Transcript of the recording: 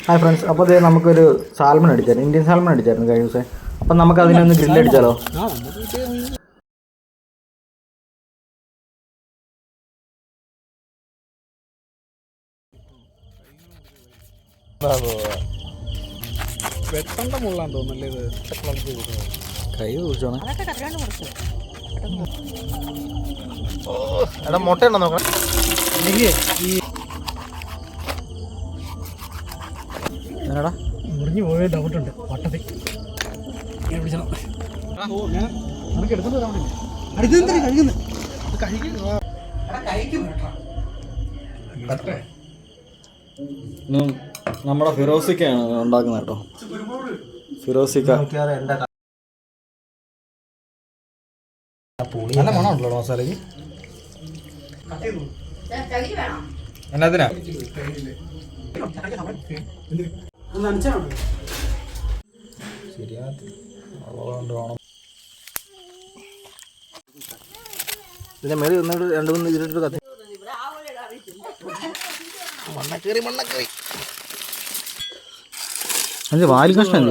Hi friends, അപ്പോൾ അതേ നമുക്കൊരു സാൽമൺ അടിച്ചായിരുന്നു, ഇന്ത്യൻ സാൽമൺ അടിച്ചായിരുന്നു കഴിഞ്ഞ ദിവസം. അപ്പം നമുക്ക് അതിനൊന്ന് ഗ്രില്ലടിച്ചാലോ? വെട്ടണ്ട മുള്ളാന്ന് തോന്നുന്നല്ലേ ഇത്. കൈ കുറിച്ചോണേ. എടാ മുട്ട ഉണ്ടോ നോക്കണം. എന്നാടാ മുറിഞ്ഞു പോയ ഡൗട്ടുണ്ട്. വട്ടത്തിൽ പിടിച്ചോ. നമുക്ക് എടുത്തോണ്ട് വരാൻ വേണ്ടി കഴിക്കുന്നു. നമ്മുടെ ഫിറോസിക്കയാണ് ഉണ്ടാക്കുന്നത് കേട്ടോ. ഫിറോസിക്ക നല്ല മണമുണ്ടല്ലോ മസാലയ്ക്ക്. എന്നതിനാ ശരിയാ വേണം. ഇതിന്റെ മേളിൽ ഒന്നുകൂടി 2-3 ഇതിലിട്ട് കത്തി. മണ്ണക്കറി അതിന്റെ വാല് കഷ്ണം